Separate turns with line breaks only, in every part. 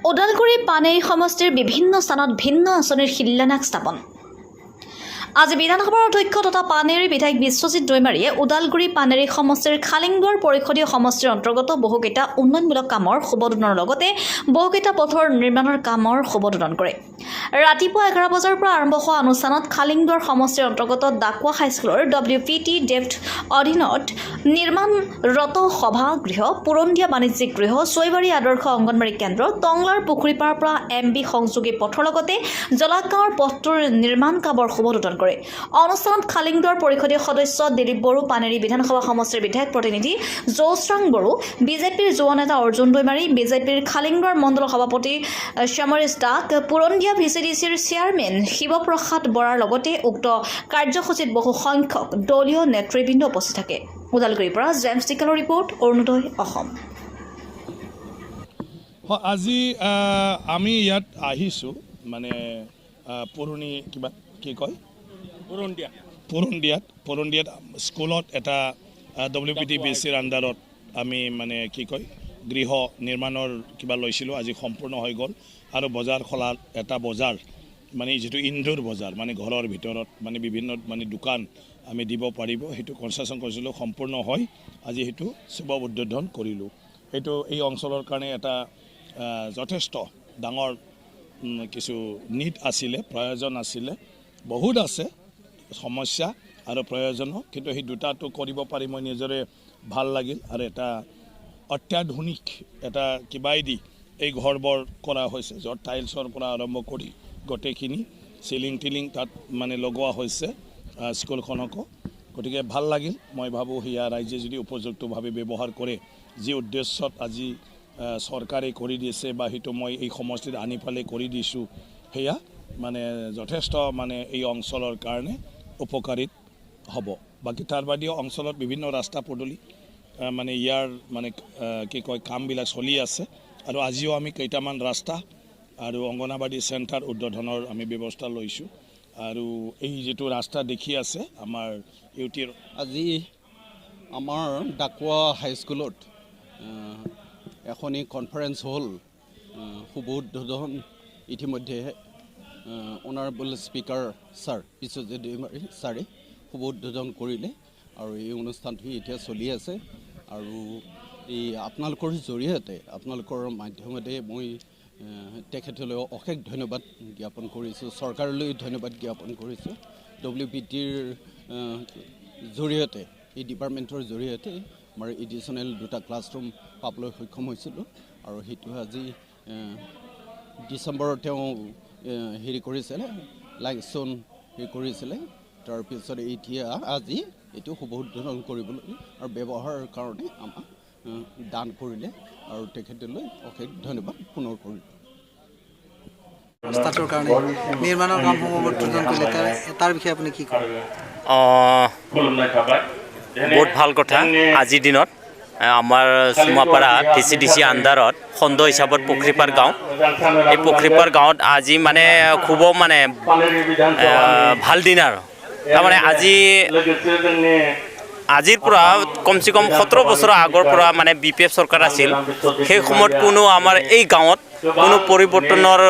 ওদালগুৰি পানেৰী সমষ্টিৰ বিভিন্ন স্থানত ভিন্ন আঁচনিৰ শিলান্যাস স্থাপন। আজি বিধানসভাৰ অধ্যক্ষ তথা পানেৰী বিধায়ক বিশ্বজিৎ দৈমাৰীয়ে ওদালগুৰি পানেৰী সমষ্টিৰ খালিংদুৱাৰ পৰিষদীয় সমষ্টিৰ অন্তৰ্গত বহুকেইটা উন্নয়নমূলক কামৰ শুভোদ্বোধনৰ লগতে বহুকেইটা পথৰ নিৰ্মাণৰ কামৰ শুভোদ্বোধন কৰে। ৰাতিপুৱা 11 বজাৰ পৰা আৰম্ভ হোৱা অনুষ্ঠানত খালিংদুৱাৰ সমষ্টিৰ অন্তৰ্গত ডাকুৱা হাইস্কুলৰ WPT ডেপ্থ অধীনত নিৰ্মাণৰত সভাগৃহ, পুৰন্দীয়া বাণিজ্যিক গৃহ, চৈবাৰী আদৰ্শ অংগনবাড়ী কেন্দ্ৰ, টংলাৰ পুখুৰীপাৰৰ পৰা MB সংযোগী পথৰ লগতে জলাগাঁৱৰ পথটোৰ নিৰ্মাণ কামৰ শুভোদ্বোধন কৰে। অনুষ্ঠানত খালিংদুৱাৰ পৰিষদীয় সদস্য দিলীপ বড়ো, পানেৰী বিধানসভা সমষ্টিৰ বিধায়ক প্ৰতিনিধি জৌস্ৰাং বড়ো, বিজেপিৰ যুৱ নেতা অৰ্জুন দৈমাৰী, বিজেপিৰ খালিংদুৱাৰ মণ্ডল সভাপতি সমৰেশ দাস, পুৰন্দীয়া VCDCৰ চেয়াৰমেন শিৱপ্ৰসাদ বৰাৰ লগতে উক্ত কাৰ্যসূচীত বহু সংখ্যক দলীয় নেতৃবৃন্দ উপস্থিত থাকে। ওদালগুৰিৰ পৰা জেমছ টিকালৰ ৰিপৰ্ট, অৰুণোদয় অসম।
আজি আমি ইয়াত আহিছোঁ মানে পুৰণি কিবা কি কয় পুৰন্দীয়াত স্কুলত এটা WPTBCৰ আণ্ডাৰত আমি মানে কি কয় গৃহ নিৰ্মাণৰ কিবা লৈছিলোঁ, আজি সম্পূৰ্ণ হৈ গ'ল। আৰু বজাৰ খোলাত এটা বজাৰ মানে যিটো ইনডোৰ বজাৰ মানে ঘৰৰ ভিতৰত মানে বিভিন্ন মানে দোকান আমি দিব পাৰিব, সেইটো কনষ্ট্ৰাকশ্যন কৰিছিলোঁ, সম্পূৰ্ণ হয় আজি সেইটো শুভ উদ্বোধন কৰিলোঁ। সেইটো এই অঞ্চলৰ কাৰণে এটা যথেষ্ট ডাঙৰ কিছু নিড আছিলে, প্ৰয়োজন আছিলে, বহুত আছে সমস্যা আৰু প্ৰয়োজনো, কিন্তু সেই দুটাটো কৰিব পাৰি মই নিজৰে ভাল লাগিল। আৰু এটা অত্যাধুনিক এটা কিবাই দি এই ঘৰবোৰ কৰা হৈছে, য'ত টাইলছৰ পৰা আৰম্ভ কৰি গোটেইখিনি চিলিং টিলিং তাত মানে লগোৱা হৈছে স্কুলখনকো, গতিকে ভাল লাগিল। মই ভাবোঁ সেয়া ৰাইজে যদি উপযুক্তভাৱে ব্যৱহাৰ কৰে, যি উদ্দেশ্যত আজি চৰকাৰে কৰি দিছে বা সেইটো মই এই সমষ্টিত আনি পেলাই কৰি দিছোঁ, সেয়া মানে যথেষ্ট মানে এই অঞ্চলৰ কাৰণে উপকাৰিত হ'ব। বাকী তাৰ বাদেও অঞ্চলত বিভিন্ন ৰাস্তা পদূলি মানে ইয়াৰ মানে কি কয় কামবিলাক চলি আছে, আৰু আজিও আমি কেইটামান ৰাস্তা আৰু অংগনবাড়ী চেণ্টাৰ উদ্বোধনৰ আমি ব্যৱস্থা লৈছোঁ। আৰু এই যিটো ৰাস্তা দেখি আছে আমাৰ ইউটিৰ
আজি আমাৰ ডাকুৱা হাইস্কুলত এখনি কনফাৰেন্স হল শুভ উদ্বোধন ইতিমধ্যে honourable speaker sir Biswajit Daimary ছাৰে শুভ উদ্বোধন কৰিলে, আৰু এই অনুষ্ঠানটো এতিয়া চলি আছে। আৰু এই আপোনালোকৰ জৰিয়তে আপোনালোকৰ মাধ্যমতে মই তেখেতলৈ অশেষ ধন্যবাদ জ্ঞাপন কৰিছোঁ, চৰকাৰলৈ ধন্যবাদ জ্ঞাপন কৰিছোঁ। WPTৰ জৰিয়তে এই ডিপাৰ্টমেণ্টৰ জৰিয়তে আমাৰ এডিশ্যনেল 2টা ক্লাছৰুম পাবলৈ সক্ষম হৈছিলোঁ, আৰু সেইটো আজি ডিচেম্বৰত তেওঁ হেৰি কৰিছিলে, লাইকচন হেৰি কৰিছিলে। তাৰপিছত এতিয়া আজি এইটো শুভ উদ্বোধন কৰিবলৈ আৰু ব্যৱহাৰৰ কাৰণে আমাক দান কৰিলে, আৰু তেখেতলৈ অশেষ ধন্যবাদ পুনৰ কৰিলোঁ।
ৰাস্তাটোৰ কাৰণে নিৰ্মাণৰ কামসমূহ উদ্বোধন কৰিলে, তাৰ বিষয়ে আপুনি কি কয়?
বহুত ভাল কথা। আজিৰ দিনত আমাৰ চুমাপাৰা VCDC আণ্ডাৰত খণ্ড হিচাপত পুখুৰীপাৰ গাঁও, এই পুখুৰীপাৰ গাঁৱত আজি মানে খুব মানে ভাল দিন। আৰু তাৰমানে আজিৰ পৰা কমচে কম 17 বছৰৰ আগৰ পৰা মানে BPF চৰকাৰ আছিল, সেই সময়ত কোনো আমাৰ এই গাঁৱত কোনো পৰিৱৰ্তনৰ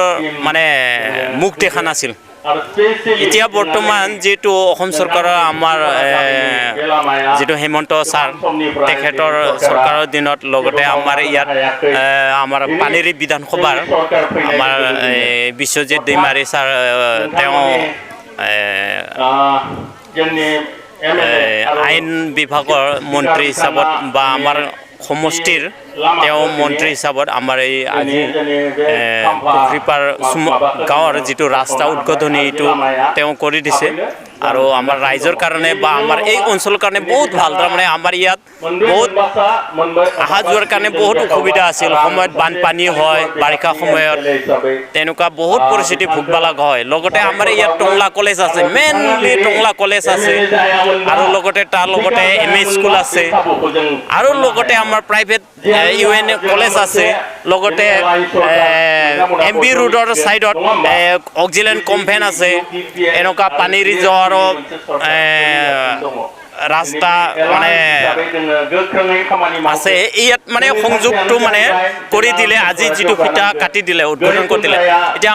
মানে মুখ দেখা নাছিল। এতিয়া বৰ্তমান যিটো অসম চৰকাৰৰ আমাৰ যিটো হেমন্ত ছাৰ, তেখেতৰ চৰকাৰৰ দিনত লগতে আমাৰ ইয়াত আমাৰ পানেৰী বিধানসভাৰ আমাৰ বিশ্বজিৎ দৈমাৰী ছাৰ, তেওঁ আইন বিভাগৰ মন্ত্ৰী হিচাপত বা আমাৰ সমষ্টিৰ তেওঁ মন্ত্ৰী হিচাপত আমাৰ এই আজি পুখুৰীপাৰ গাঁৱৰ যিটো ৰাস্তা উদ্বোধনী এইটো তেওঁ কৰি দিছে, আৰু আমাৰ ৰাইজৰ কাৰণে বা আমাৰ এই অঞ্চলৰ কাৰণে বহুত ভাল। তাৰমানে আমাৰ ইয়াত বহুত অহা যোৱাৰ কাৰণে বহুত অসুবিধা আছিল, সময়ত বানপানী হয়, বাৰিষা সময়ত তেনেকুৱা বহুত পৰিস্থিতি ভুগিব লগা হয়। লগতে আমাৰ ইয়াত টংলা কলেজ আছে, মেইনলি টংলা কলেজ আছে, আৰু লগতে তাৰ লগতে MA স্কুল আছে, আৰু লগতে আমাৰ প্ৰাইভেট UN কলেজ আছে, লগতে MB ৰোডৰ ছাইডত অক্সিলেন কমভেন্ট আছে, এনেকুৱা পানেৰী যোৱাৰো ৰাস্তা মানে আছে ইয়াত মানে সংযোগটো মানে কৰি দিলে আজি যিটো ফিটা কাটি দিলে উদ্বোধন কৰি দিলে এতিয়া